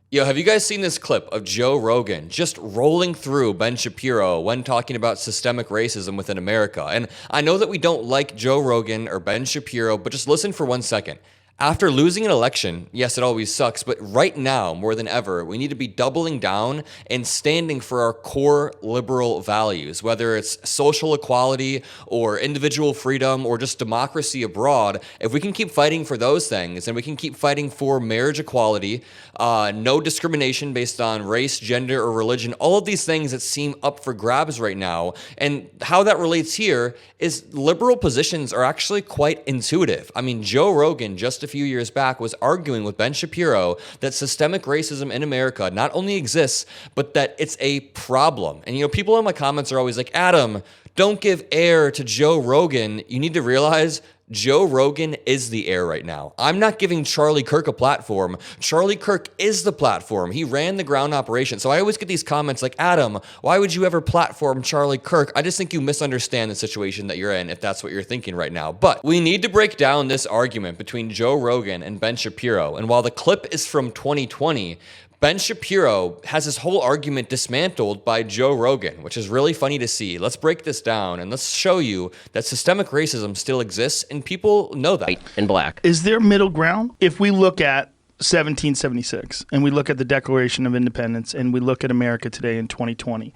Yo, have you guys seen this clip of Joe Rogan just rolling through Ben Shapiro when talking about systemic racism within America? And I know that we don't like Joe Rogan or Ben Shapiro, but just listen for 1 second. After losing an election, yes, it always sucks, but right now, more than ever, we need to be doubling down and standing for our core liberal values, whether it's social equality or individual freedom or just democracy abroad. If we can keep fighting for those things and we can keep fighting for marriage equality, no discrimination based on race, gender, or religion, all of these things that seem up for grabs right now, and how that relates here is liberal positions are actually quite intuitive. I mean, Joe Rogan just a few years back was arguing with Ben Shapiro that systemic racism in America not only exists, but that it's a problem. And, people in my comments are always like, Adam, don't give air to Joe Rogan. You need to realize Joe Rogan is the air right now. I'm not giving Charlie Kirk a platform. Charlie Kirk is the platform. He ran the ground operation. So I always get these comments like, Adam, why would you ever platform Charlie Kirk? I just think you misunderstand the situation that you're in if that's what you're thinking right now. But we need to break down this argument between Joe Rogan and Ben Shapiro. And while the clip is from 2020, Ben Shapiro has his whole argument dismantled by Joe Rogan, which is really funny to see. Let's break this down and let's show you that systemic racism still exists and people know that. White and black. Is there middle ground? If we look at 1776 and we look at the Declaration of Independence and we look at America today in 2020,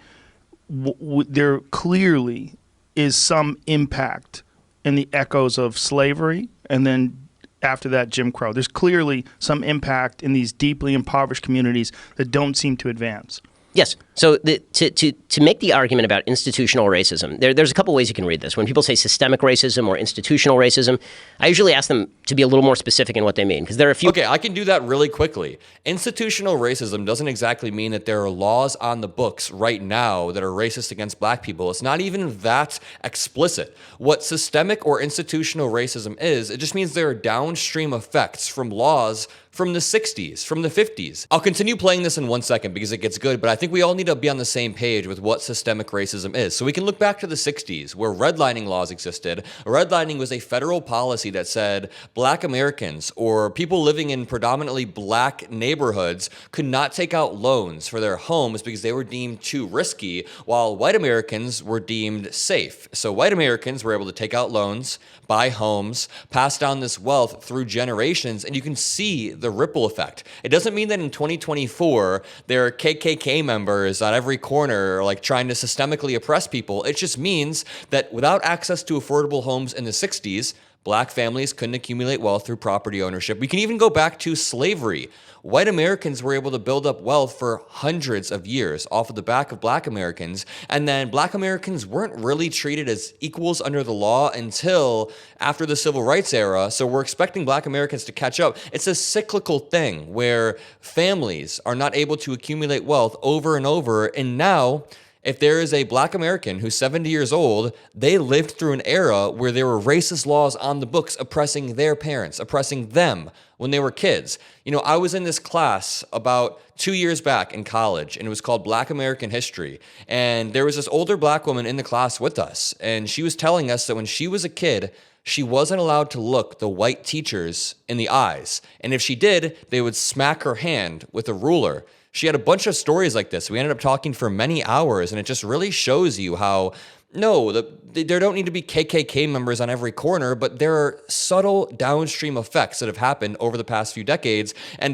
there clearly is some impact in the echoes of slavery and then after that, Jim Crow. There's clearly some impact in these deeply impoverished communities that don't seem to advance. Yes. So to make the argument about institutional racism, there's a couple ways you can read this. When people say systemic racism or institutional racism, I usually ask them to be a little more specific in what they mean, because there are a few. Okay, I can do that really quickly. Institutional racism doesn't exactly mean that there are laws on the books right now that are racist against black people. It's not even that explicit. What systemic or institutional racism is, it just means there are downstream effects from laws from the 60s, from the 50s. I'll continue playing this in 1 second because it gets good, but I think we all need to be on the same page with what systemic racism is. So we can look back to the 60s where redlining laws existed. Redlining was a federal policy that said black Americans or people living in predominantly black neighborhoods could not take out loans for their homes because they were deemed too risky, while white Americans were deemed safe. So white Americans were able to take out loans, buy homes, pass down this wealth through generations, and you can see the ripple effect. It doesn't mean that in 2024 there are KKK members at every corner like trying to systemically oppress people. It just means that without access to affordable homes in the 60s, black families couldn't accumulate wealth through property ownership. We can even go back to slavery. White Americans were able to build up wealth for hundreds of years off of the back of black Americans, and then black Americans weren't really treated as equals under the law until after the civil rights era, so we're expecting black Americans to catch up. It's a cyclical thing where families are not able to accumulate wealth over and over, and now if there is a black American who's 70 years old, they lived through an era where there were racist laws on the books oppressing their parents, oppressing them when they were kids. I was in this class about 2 years back in college, and it was called Black American History. And there was this older black woman in the class with us, and she was telling us that when she was a kid, she wasn't allowed to look the white teachers in the eyes. And if she did, they would smack her hand with a ruler. She had a bunch of stories like this. We ended up talking for many hours, and it just really shows you how, there don't need to be KKK members on every corner, but there are subtle downstream effects that have happened over the past few decades, and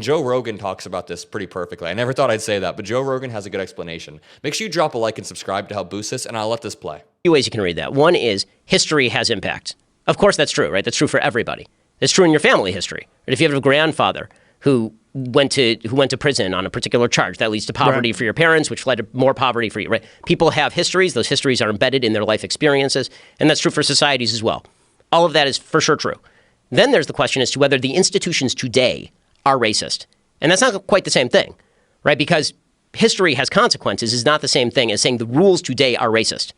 Joe Rogan talks about this pretty perfectly. I never thought I'd say that, but Joe Rogan has a good explanation. Make sure you drop a like and subscribe to help boost this, and I'll let this play. Few ways you can read that. One is history has impact. Of course, that's true, right? That's true for everybody. It's true in your family history. Right? If you have a grandfather who went to prison on a particular charge, that leads to poverty for your parents, which led to more poverty for you. Right? People have histories. Those histories are embedded in their life experiences, and that's true for societies as well. All of that is for sure true. Then there's the question as to whether the institutions today are racist, and that's not quite the same thing, right? Because history has consequences is not the same thing as saying the rules today are racist.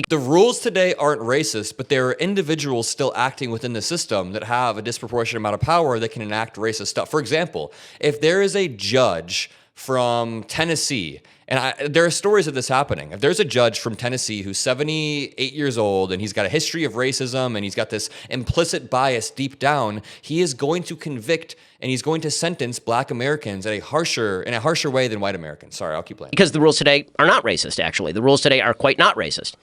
The rules today aren't racist, but there are individuals still acting within the system that have a disproportionate amount of power that can enact racist stuff. For example, if there is a judge from Tennessee And there are stories of this happening. If there's a judge from Tennessee who's 78 years old and he's got a history of racism and he's got this implicit bias deep down, he is going to convict and he's going to sentence black Americans in a harsher way than white Americans. Sorry, I'll keep playing. Because the rules today are not racist, actually. The rules today are quite not racist.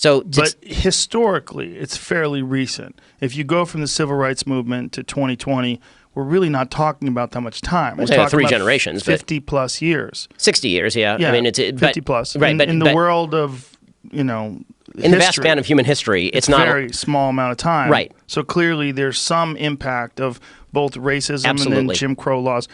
But historically, it's fairly recent. If you go from the civil rights movement to 2020, we're really not talking about that much time. We're talking 3 about generations. 50 plus years. 60 years, yeah. Yeah, I mean, it's 50 plus. Right, in the world of, in the vast span of human history, it's not a very small amount of time. Right. So clearly there's some impact of both racism Absolutely. and then Jim Crow laws.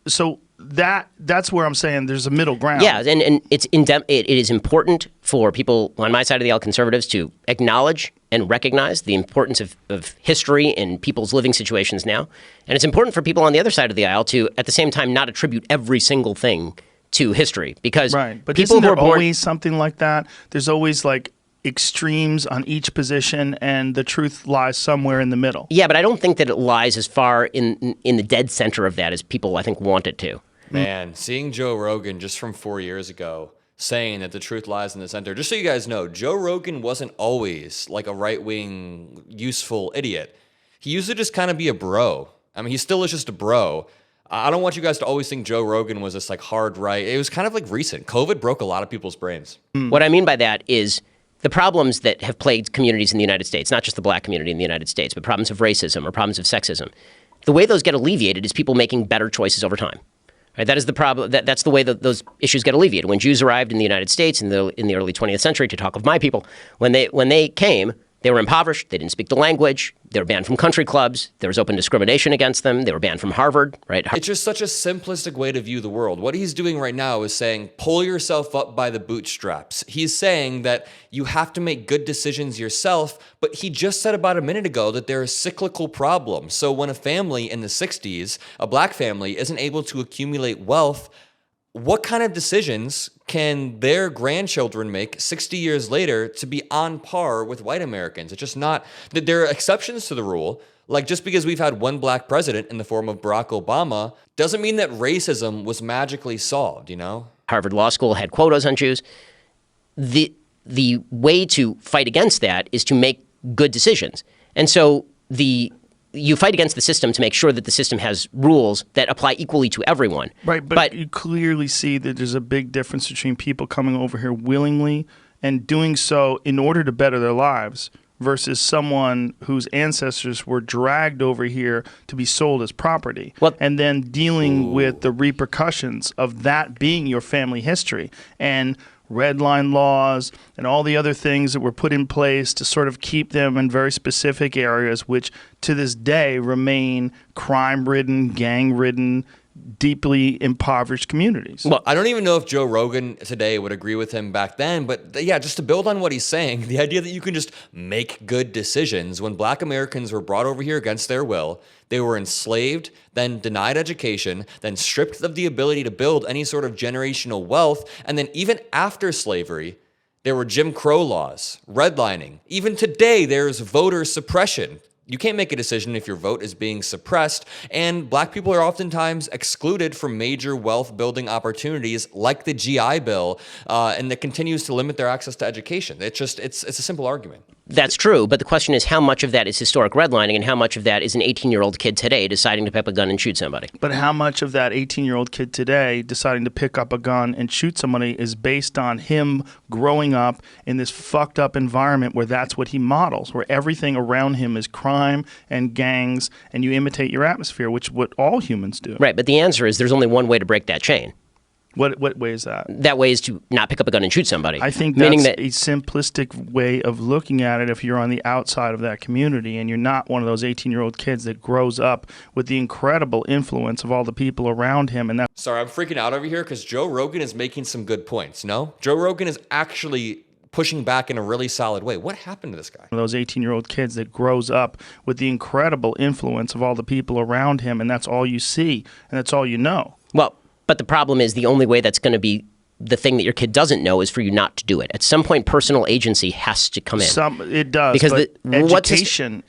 So that's where I'm saying there's a middle ground. Yeah, and it is important for people on my side of the aisle, conservatives, to acknowledge and recognize the importance of history in people's living situations now. And it's important for people on the other side of the aisle to, at the same time, not attribute every single thing to history. Because but people isn't who there are born, always something like that? There's always like extremes on each position, and the truth lies somewhere in the middle. Yeah, but I don't think that it lies as far in the dead center of that as people, I think, want it to. Man, seeing Joe Rogan just from 4 years ago saying that the truth lies in the center. Just so you guys know, Joe Rogan wasn't always like a right-wing, useful idiot. He used to just kind of be a bro. I mean, he still is just a bro. I don't want you guys to always think Joe Rogan was this like hard right. It was kind of like recent. COVID broke a lot of people's brains. What I mean by that is the problems that have plagued communities in the United States, not just the black community in the United States, but problems of racism or problems of sexism. The way those get alleviated is people making better choices over time. Right? That is the problem. That's the way that those issues get alleviated. When Jews arrived in the United States in the early 20th century, to talk of my people, when they came, they were impoverished. They didn't speak the language. They were banned from country clubs. There was open discrimination against them. They were banned from Harvard. Right? It's just such a simplistic way to view the world. What he's doing right now is saying, pull yourself up by the bootstraps. He's saying that you have to make good decisions yourself, but he just said about a minute ago that there are cyclical problems. So when a family in the 60s, a black family, isn't able to accumulate wealth, what kind of decisions can their grandchildren make 60 years later to be on par with white Americans? It's just not. There are exceptions to the rule. Like, just because we've had one black president in the form of Barack Obama doesn't mean that racism was magically solved, you know? Harvard Law School had quotas on Jews. The way to fight against that is to make good decisions. And so you fight against the system to make sure that the system has rules that apply equally to everyone. Right, but you clearly see that there's a big difference between people coming over here willingly and doing so in order to better their lives versus someone whose ancestors were dragged over here to be sold as property, and then dealing with the repercussions of that being your family history. And red line laws and all the other things that were put in place to sort of keep them in very specific areas, which to this day remain crime-ridden, gang-ridden, deeply impoverished communities. Well, I don't even know if Joe Rogan today would agree with him back then, but yeah, just to build on what he's saying, the idea that you can just make good decisions. When black Americans were brought over here against their will, they were enslaved, then denied education, then stripped of the ability to build any sort of generational wealth, and then even after slavery, there were Jim Crow laws, redlining. Even today, there's voter suppression. You can't make a decision if your vote is being suppressed, and black people are oftentimes excluded from major wealth-building opportunities like the GI Bill, and that continues to limit their access to education. It's a simple argument. That's true, but the question is how much of that is historic redlining and how much of that is an 18-year-old kid today deciding to pick up a gun and shoot somebody? But how much of that 18-year-old kid today deciding to pick up a gun and shoot somebody is based on him growing up in this fucked up environment where that's what he models, where everything around him is crime and gangs, and you imitate your atmosphere, which is what all humans do. Right, but the answer is there's only one way to break that chain. What way is that? That way is to not pick up a gun and shoot somebody. I think that's a simplistic way of looking at it if you're on the outside of that community and you're not one of those 18-year-old kids that grows up with the incredible influence of all the people around him. And Sorry, I'm freaking out over here because Joe Rogan is making some good points, no? Joe Rogan is actually pushing back in a really solid way. What happened to this guy? Those 18-year-old kids that grows up with the incredible influence of all the people around him, and that's all you see, and that's all you know. Well, but the problem is the only way that's going to be the thing that your kid doesn't know is for you not to do it. At some point, personal agency has to come in. It does, because education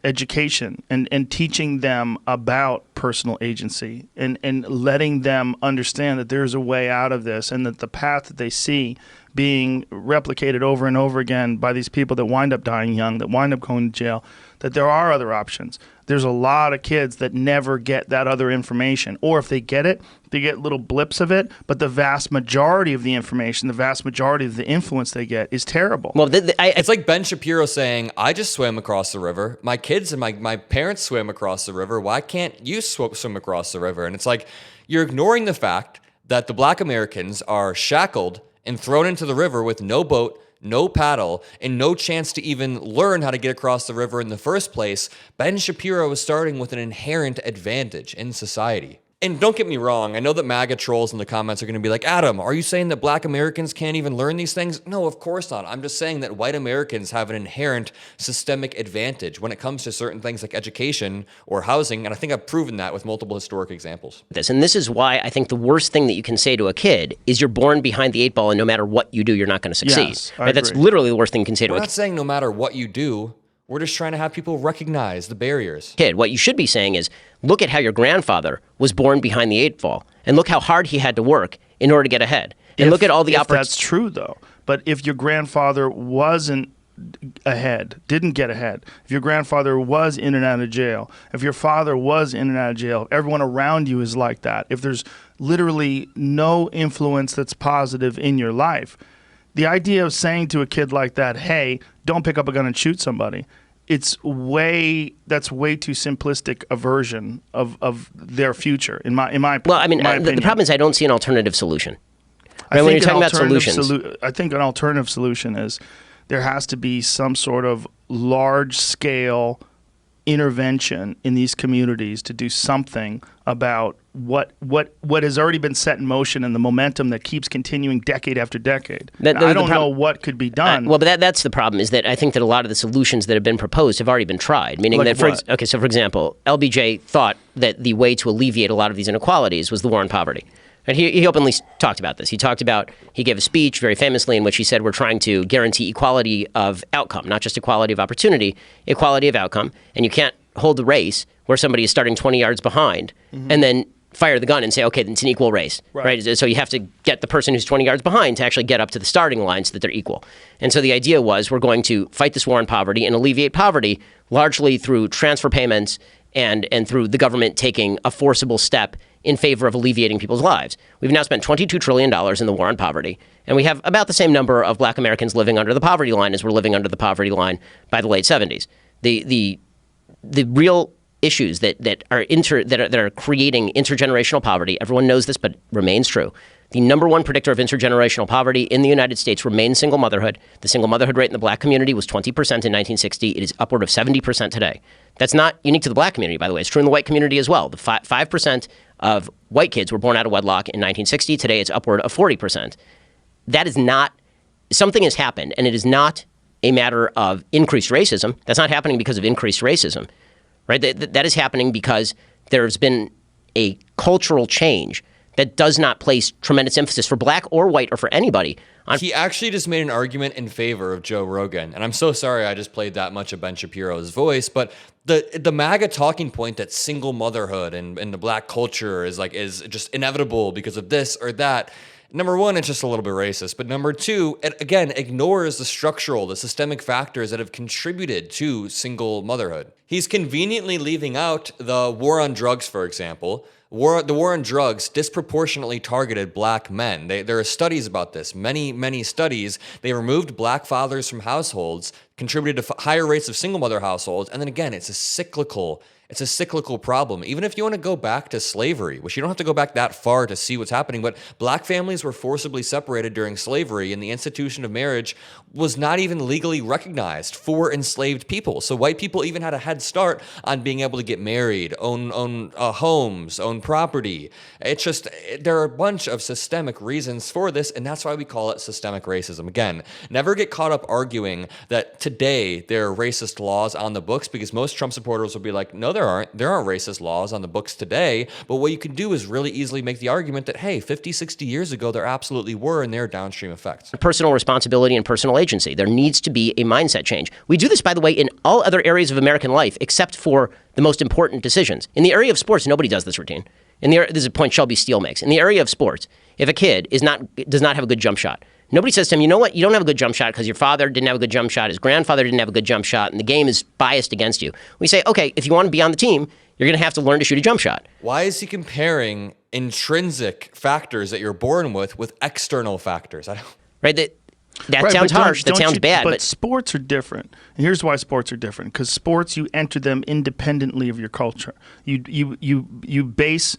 and teaching them about personal agency and letting them understand that there's a way out of this, and that the path that they see being replicated over and over again by these people that wind up dying young, that wind up going to jail, that there are other options. There's a lot of kids that never get that other information, or if they get it, they get little blips of it, but the vast majority of the information, the vast majority of the influence they get is terrible. Well, it's like Ben Shapiro saying, I just swam across the river. My kids and my parents swam across the river. Why can't you swim across the river? And it's like, you're ignoring the fact that the black Americans are shackled and thrown into the river with no boat, no paddle, and no chance to even learn how to get across the river in the first place. Ben Shapiro is starting with an inherent advantage in society. And don't get me wrong, I know that MAGA trolls in the comments are going to be like, Adam, are you saying that black Americans can't even learn these things? No, of course not. I'm just saying that white Americans have an inherent systemic advantage when it comes to certain things like education or housing, and I think I've proven that with multiple historic examples. And this is why I think the worst thing that you can say to a kid is you're born behind the 8 ball, and no matter what you do, you're not going to succeed. Yes, right? That's literally the worst thing you can say to a kid. We're not saying no matter what you do. We're just trying to have people recognize the barriers. Kid, what you should be saying is, look at how your grandfather was born behind the 8 ball, and look how hard he had to work in order to get ahead. And look at all the opportunities. That's true, though. But if your grandfather wasn't ahead, didn't get ahead, if your grandfather was in and out of jail, if your father was in and out of jail, if everyone around you is like that, if there's literally no influence that's positive in your life, the idea of saying to a kid like that, hey, don't pick up a gun and shoot somebody, that's way too simplistic a version of their future, in my opinion. Well, I mean, the problem is I don't see an alternative solution. Right? When you're talking about solutions. I think an alternative solution is there has to be some sort of large-scale intervention in these communities to do something about what has already been set in motion and the momentum that keeps continuing decade after decade. I don't know what could be done. Well, but that's the problem, is that I think that a lot of the solutions that have been proposed have already been tried. Meaning like that, so for example, LBJ thought that the way to alleviate a lot of these inequalities was the war on poverty. And he openly talked about this. He gave a speech very famously in which he said, we're trying to guarantee equality of outcome, not just equality of opportunity, equality of outcome. And you can't hold the race where somebody is starting 20 yards behind and then fire the gun and say, okay, it's an equal race, right? So you have to get the person who's 20 yards behind to actually get up to the starting line so that they're equal. And so the idea was, we're going to fight this war on poverty and alleviate poverty largely through transfer payments and through the government taking a forcible step in favor of alleviating people's lives. We've now spent $22 trillion in the war on poverty, and we have about the same number of black Americans living under the poverty line as were living under the poverty line by the late 70s. The real issues that are creating intergenerational poverty, everyone knows this, but it remains true. The number one predictor of intergenerational poverty in the United States remains single motherhood. The single motherhood rate in the black community was 20% in 1960. It is upward of 70% today. That's not unique to the black community, by the way. It's true in the white community as well. The 5% of white kids were born out of wedlock in 1960. Today, it's upward of 40%. That is not – something has happened, and it is not a matter of increased racism. That's not happening because of increased racism, right? That is happening because there's been a cultural change that does not place tremendous emphasis for black or white or for anybody. He actually just made an argument in favor of Joe Rogan. And I'm so sorry I just played that much of Ben Shapiro's voice, but the MAGA talking point that single motherhood and the black culture is just inevitable because of this or that. Number one, it's just a little bit racist. But number two, it again ignores the systemic factors that have contributed to single motherhood. He's conveniently leaving out the war on drugs, for example. The war on drugs disproportionately targeted black men. There are studies about this, many studies. They removed black fathers from households, contributed to higher rates of single mother households, and then again, it's a cyclical problem. Even if you want to go back to slavery, which you don't have to go back that far to see what's happening, but black families were forcibly separated during slavery, and the institution of marriage was not even legally recognized for enslaved people. So white people even had a head start on being able to get married, own homes, own property. There are a bunch of systemic reasons for this, and that's why we call it systemic racism. Again, never get caught up arguing that today there are racist laws on the books, because most Trump supporters will be like, no, there aren't. There aren't racist laws on the books today, but what you can do is really easily make the argument that, hey, 50, 60 years ago, there absolutely were, and there are downstream effects. Personal responsibility and personal agency. There needs to be a mindset change. We do this, by the way, in all other areas of American life, except for the most important decisions. In the area of sports, nobody does this routine. This is a point Shelby Steele makes. In the area of sports, if a kid does not have a good jump shot, nobody says to him, you know what, you don't have a good jump shot because your father didn't have a good jump shot, his grandfather didn't have a good jump shot, and the game is biased against you. We say, okay, if you want to be on the team, you're going to have to learn to shoot a jump shot. Why is he comparing intrinsic factors that you're born with external factors? Right? That sounds harsh. That sounds bad. But sports are different. And here's why sports are different. Because sports, you enter them independently of your culture. You base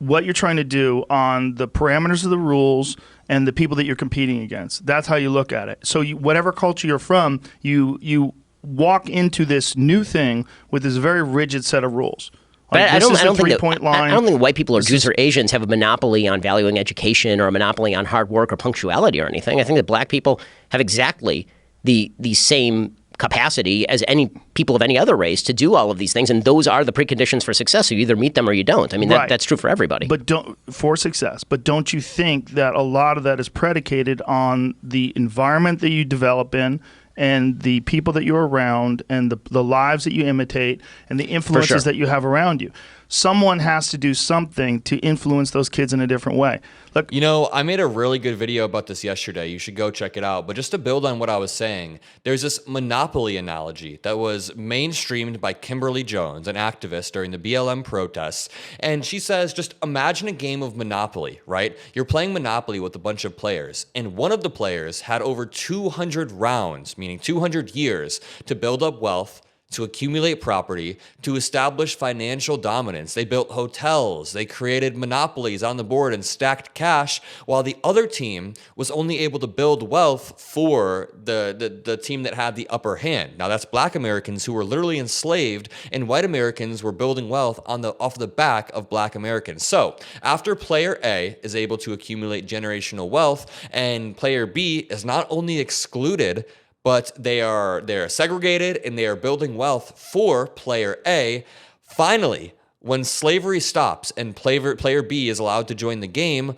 what you're trying to do on the parameters of the rules and the people that you're competing against. That's how you look at it. So whatever culture you're from, you walk into this new thing with this very rigid set of rules. Like, I don't think white people or This Jews or Asians have a monopoly on valuing education or a monopoly on hard work or punctuality or anything. I think that black people have exactly the same capacity as any people of any other race to do all of these things, and those are the preconditions for success. So you either meet them or you don't. I mean, that's true for everybody. But for success. But don't you think that a lot of that is predicated on the environment that you develop in, and the people that you're around, and the lives that you imitate, and the influences that you have around you? Someone has to do something to influence those kids in a different way. Look, you know, I made a really good video about this yesterday. You should go check it out. But just to build on what I was saying, there's this monopoly analogy that was mainstreamed by Kimberly Jones, an activist during the BLM protests. And she says, just imagine a game of Monopoly, right? You're playing Monopoly with a bunch of players, and one of the players had over 200 rounds, meaning 200 years, to build up wealth, to accumulate property, to establish financial dominance. They built hotels, they created monopolies on the board and stacked cash, while the other team was only able to build wealth for the team that had the upper hand. Now that's black Americans who were literally enslaved, and white Americans were building wealth off the back of black Americans. So after player A is able to accumulate generational wealth, and player B is not only excluded, but they're segregated and they are building wealth for player A. Finally, when slavery stops and player B is allowed to join the game,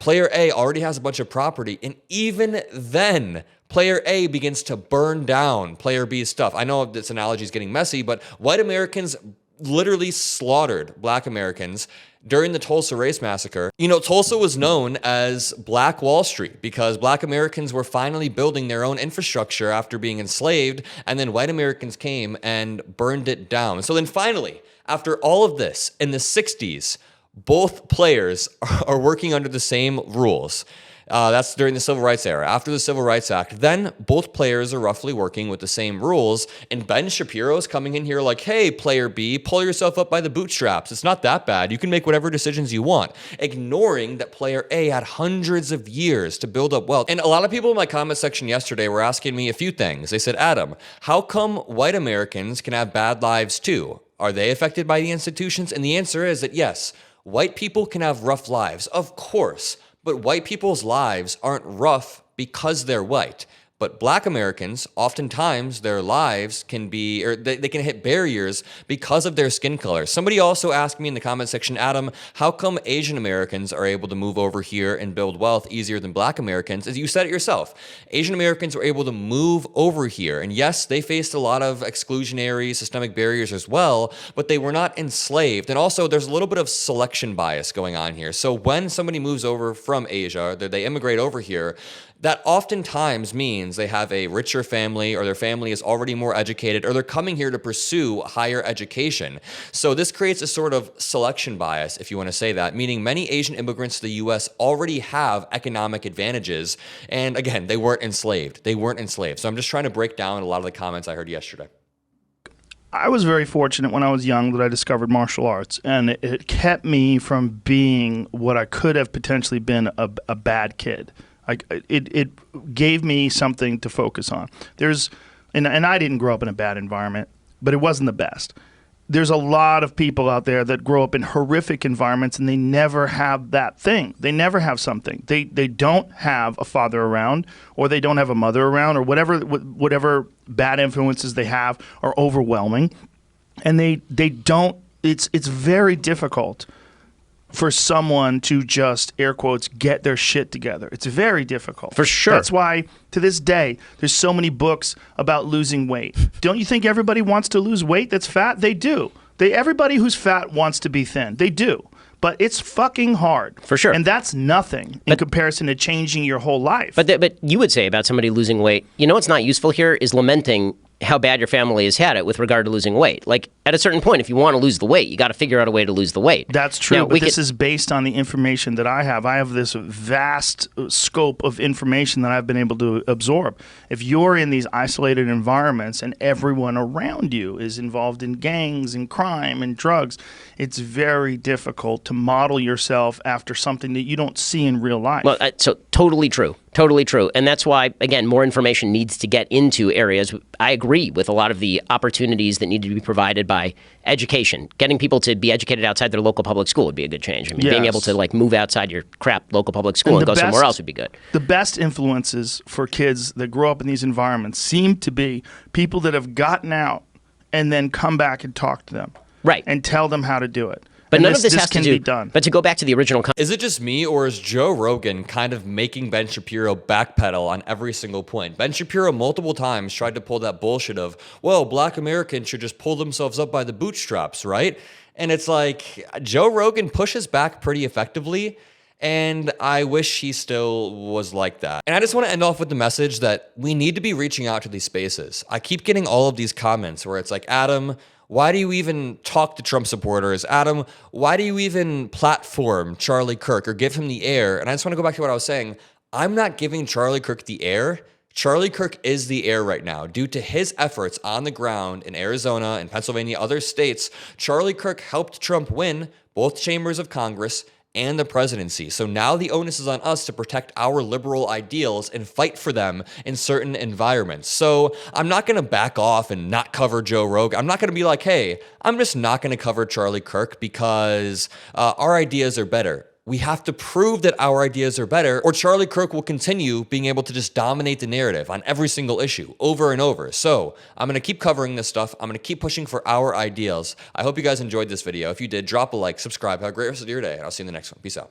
player A already has a bunch of property, and even then, player A begins to burn down player B's stuff. I know this analogy is getting messy, but white Americans literally slaughtered black Americans during the Tulsa Race Massacre. You know, Tulsa was known as Black Wall Street because black Americans were finally building their own infrastructure after being enslaved, and then white Americans came and burned it down. So then finally, after all of this, in the 60s, both players are working under the same rules. That's during the Civil Rights era. After the Civil Rights Act, then both players are roughly working with the same rules. And Ben Shapiro's coming in here like, hey, player B, pull yourself up by the bootstraps. It's not that bad. You can make whatever decisions you want. Ignoring that player A had hundreds of years to build up wealth. And a lot of people in my comment section yesterday were asking me a few things. They said, Adam, how come white Americans can have bad lives too? Are they affected by the institutions? And the answer is that yes, white people can have rough lives, of course. But white people's lives aren't rough because they're white. But black Americans, oftentimes their lives can be, or they can hit barriers because of their skin color. Somebody also asked me in the comment section, Adam, how come Asian Americans are able to move over here and build wealth easier than black Americans? As you said it yourself, Asian Americans were able to move over here. And yes, they faced a lot of exclusionary systemic barriers as well, but they were not enslaved. And also there's a little bit of selection bias going on here. So when somebody moves over from Asia, they immigrate over here, that oftentimes means they have a richer family, or their family is already more educated, or they're coming here to pursue higher education. So this creates a sort of selection bias, if you want to say that, meaning many Asian immigrants to the U.S. already have economic advantages. And again, they weren't enslaved. So I'm just trying to break down a lot of the comments I heard yesterday. I was very fortunate when I was young that I discovered martial arts, and it kept me from being what I could have potentially been a bad kid. It gave me something to focus on. And I didn't grow up in a bad environment, but it wasn't the best. There's a lot of people out there that grow up in horrific environments and they never have that thing. They never have something. They don't have a father around, or they don't have a mother around, or whatever bad influences they have are overwhelming. and they don't. It's very difficult for someone to just, air quotes, get their shit together. It's very difficult. For sure. That's why, to this day, there's so many books about losing weight. Don't you think everybody wants to lose weight that's fat? They do. Everybody who's fat wants to be thin. They do. But it's fucking hard. For sure. And that's nothing in comparison to changing your whole life. But you would say about somebody losing weight, what's not useful here is lamenting how bad your family has had it with regard to losing weight. Like, at a certain point, if you want to lose the weight, you got to figure out a way to lose the weight. That's true, now, but this is based on the information that I have. I have this vast scope of information that I've been able to absorb. If you're in these isolated environments and everyone around you is involved in gangs and crime and drugs, it's very difficult to model yourself after something that you don't see in real life. Well, so totally true. Totally true. And that's why, again, more information needs to get into areas. I agree with a lot of the opportunities that need to be provided by education. Getting people to be educated outside their local public school would be a good change. I mean, being able to move outside your crap local public school and go somewhere else would be good. The best influences for kids that grow up in these environments seem to be people that have gotten out and then come back and talk to them. Right. And tell them how to do it. But none of this has to be done. But to go back to the original... Is it just me, or is Joe Rogan kind of making Ben Shapiro backpedal on every single point? Ben Shapiro multiple times tried to pull that bullshit of, well, black Americans should just pull themselves up by the bootstraps, right? And it's like, Joe Rogan pushes back pretty effectively, and I wish he still was like that. And I just want to end off with the message that we need to be reaching out to these spaces. I keep getting all of these comments where it's like, Adam, why do you even talk to Trump supporters? Adam, why do you even platform Charlie Kirk or give him the air? And I just want to go back to what I was saying. I'm not giving Charlie Kirk the air. Charlie Kirk is the air right now. Due to his efforts on the ground in Arizona and Pennsylvania, other states, Charlie Kirk helped Trump win both chambers of Congress and the presidency. So now the onus is on us to protect our liberal ideals and fight for them in certain environments. So I'm not going to back off and not cover Joe Rogan. I'm not going to be like, hey, I'm just not going to cover Charlie Kirk because our ideas are better. We have to prove that our ideas are better, or Charlie Kirk will continue being able to just dominate the narrative on every single issue over and over. So I'm going to keep covering this stuff. I'm going to keep pushing for our ideals. I hope you guys enjoyed this video. If you did, drop a like, subscribe. Have a great rest of your day, and I'll see you in the next one. Peace out.